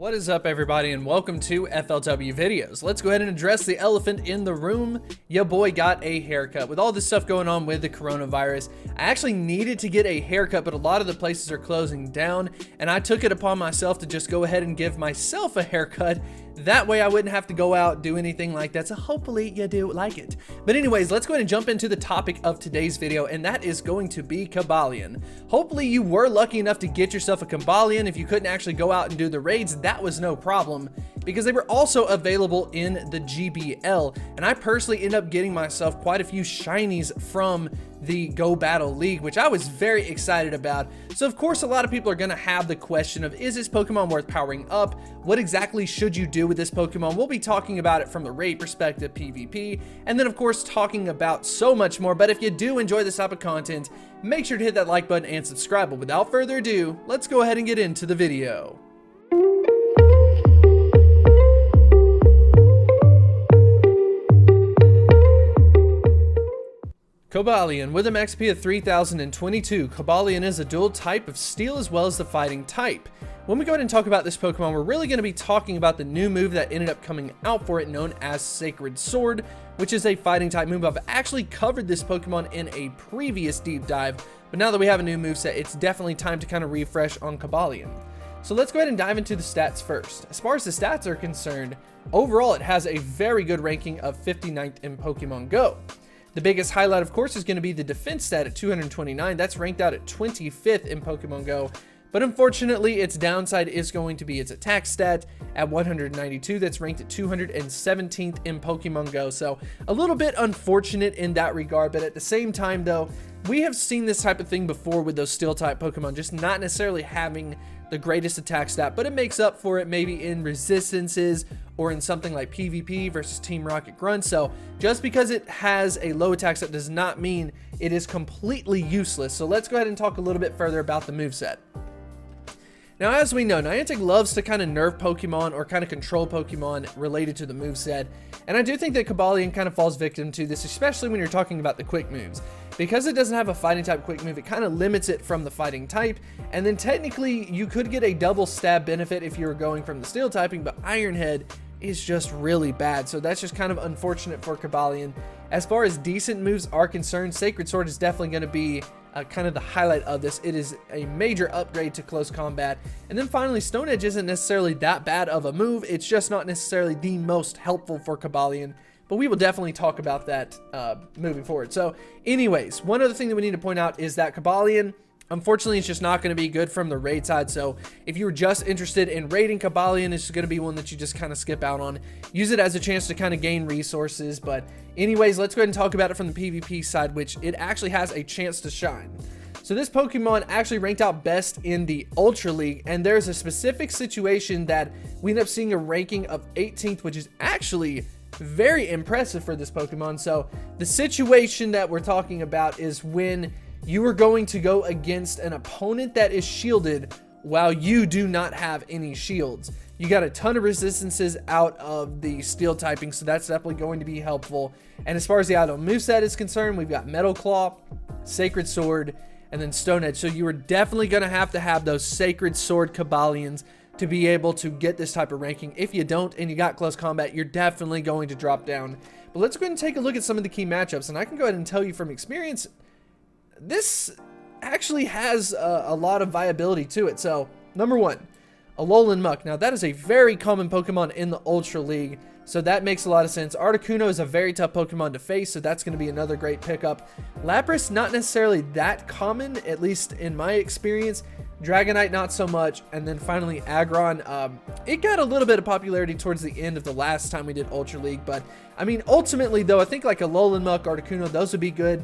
What is up, everybody, and welcome to FLW Videos. Let's go ahead and address the elephant in the room. Your boy got a haircut. With all this stuff going on with the coronavirus, I actually needed to get a haircut, but a lot of the places are closing down, and I took it upon myself to just go ahead and give myself a haircut. That way I wouldn't have to go out, do anything like that, so hopefully you do like it. But anyways, let's go ahead and jump into the topic of today's video, and that is going to be Cobalion. Hopefully you were lucky enough to get yourself a Cobalion. If you couldn't actually go out and do the raids, that was no problem, because they were also available in the GBL, and I personally ended up getting myself quite a few shinies from the Go Battle League, which I was very excited about. So of course a lot of people are going to have the question of, is this Pokemon worth powering up? What exactly should you do with this Pokemon? We'll be talking about it from the raid perspective, PvP, and then of course talking about so much more. But if you do enjoy this type of content, make sure to hit that like button and subscribe. But without further ado, let's go ahead and get into the video. Cobalion. With an XP of 3022, Cobalion is a dual type of steel as well as the fighting type. When we go ahead and talk about this Pokemon, we're really going to be talking about the new move that ended up coming out for it, known as Sacred Sword, which is a fighting type move. I've actually covered this Pokemon in a previous deep dive, but now that we have a new moveset, it's definitely time to kind of refresh on Cobalion. So let's go ahead and dive into the stats first. As far as the stats are concerned, overall it has a very good ranking of 59th in Pokemon Go. The biggest highlight, of course, is going to be the defense stat at 229. That's ranked out at 25th in Pokemon Go. But unfortunately, its downside is going to be its attack stat at 192. That's ranked at 217th in Pokemon Go. So a little bit unfortunate in that regard. But at the same time, though, we have seen this type of thing before with those steel type Pokemon, just not necessarily having the greatest attack stat, but it makes up for it maybe in resistances or in something like PvP versus Team Rocket Grunt. So just because it has a low attack stat does not mean it is completely useless. So let's go ahead and talk a little bit further about the moveset. Now, as we know, Niantic loves to kind of nerf Pokemon or kind of control Pokemon related to the moveset, and I do think that Cobalion kind of falls victim to this, especially when you're talking about the quick moves. Because it doesn't have a fighting type quick move, it kind of limits it from the fighting type, and then technically you could get a double stab benefit if you were going from the steel typing, but Iron Head is just really bad, so that's just kind of unfortunate for Cobalion. As far as decent moves are concerned, Sacred Sword is definitely going to be kind of the highlight of this. It is a major upgrade to close combat. And then finally, Stone Edge isn't necessarily that bad of a move. It's just not necessarily the most helpful for Cobalion, but we will definitely talk about that moving forward. So anyways, one other thing that we need to point out is that Cobalion, unfortunately, it's just not going to be good from the raid side. So if you were just interested in raiding Cobalion, it's going to be one that you just kind of skip out on. Use it as a chance to kind of gain resources. But anyways, let's go ahead and talk about it from the PvP side, which it actually has a chance to shine. So this Pokemon actually ranked out best in the Ultra League, and there's a specific situation that we end up seeing a ranking of 18th, which is actually very impressive for this Pokemon. So the situation that we're talking about is when you are going to go against an opponent that is shielded while you do not have any shields. You got a ton of resistances out of the steel typing, so that's definitely going to be helpful. And as far as the auto moveset is concerned, we've got Metal Claw, Sacred Sword, and then Stone Edge. So you are definitely going to have those Sacred Sword Cobalions to be able to get this type of ranking. If you don't and you got close combat, you're definitely going to drop down. But let's go ahead and take a look at some of the key matchups, and I can go ahead and tell you from experience, this actually has a lot of viability to it. So number one, Alolan Muck. Now that is a very common Pokemon in the Ultra League, so that makes a lot of sense. Articuno is a very tough Pokemon to face, so that's going to be another great pickup. Lapras, not necessarily that common, at least in my experience. Dragonite, not so much. And then finally Aggron. It got a little bit of popularity towards the end of the last time we did Ultra League, but I mean, ultimately though, I think like Alolan Muck, Articuno, those would be good.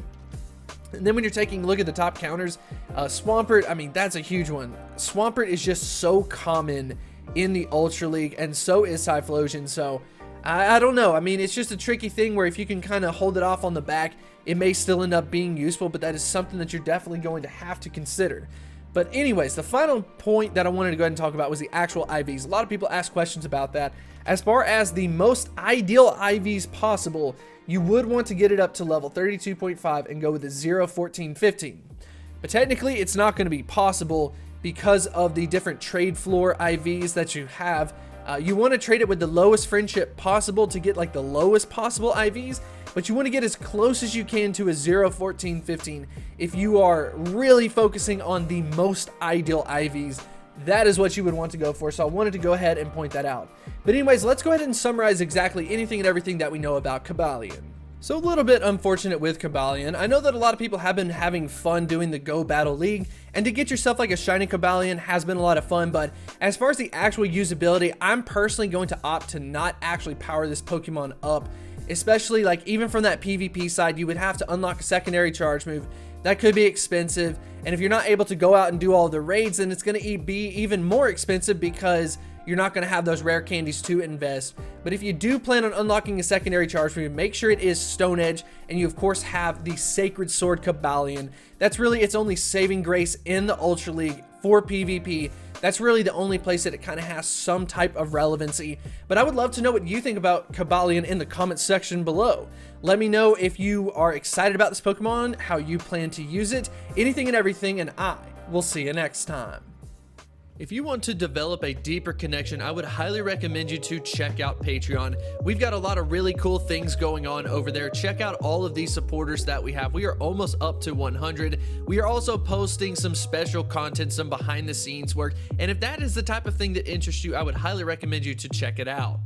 And then when you're taking a look at the top counters, Swampert, I mean, that's a huge one. Swampert is just so common in the Ultra League, and so is Typhlosion. So I don't know. I mean, it's just a tricky thing where if you can kind of hold it off on the back, it may still end up being useful, but that is something that you're definitely going to have to consider. But anyways, the final point that I wanted to go ahead and talk about was the actual IVs. A lot of people ask questions about that. As far as the most ideal IVs possible, you would want to get it up to level 32.5 and go with a 0, 14, 15. But technically, it's not going to be possible because of the different trade floor IVs that you have. You want to trade it with the lowest friendship possible to get like the lowest possible IVs, but you want to get as close as you can to a 0, 14, 15 if you are really focusing on the most ideal IVs. That is what you would want to go for, so I wanted to go ahead and point that out. But anyways, let's go ahead and summarize exactly anything and everything that we know about Cobalion. So a little bit unfortunate with Cobalion. I know that a lot of people have been having fun doing the Go Battle League, and to get yourself like a shiny Cobalion has been a lot of fun, but as far as the actual usability, I'm personally going to opt to not actually power this Pokemon up, especially like even from that PvP side, you would have to unlock a secondary charge move. That could be expensive, and if you're not able to go out and do all the raids, then it's going to be even more expensive because you're not going to have those rare candies to invest. But if you do plan on unlocking a secondary charge move, make sure it is Stone Edge, and you of course have the Sacred Sword Cobalion. That's really its only saving grace in the Ultra League for PvP. That's really the only place that it kind of has some type of relevancy. But I would love to know what you think about Cobalion in the comments section below. Let me know if you are excited about this Pokemon, how you plan to use it, anything and everything, and I will see you next time. If you want to develop a deeper connection, I would highly recommend you to check out Patreon. We've got a lot of really cool things going on over there. Check out all of these supporters that we have. We are almost up to 100. We are also posting some special content, some behind the scenes work. And if that is the type of thing that interests you, I would highly recommend you to check it out.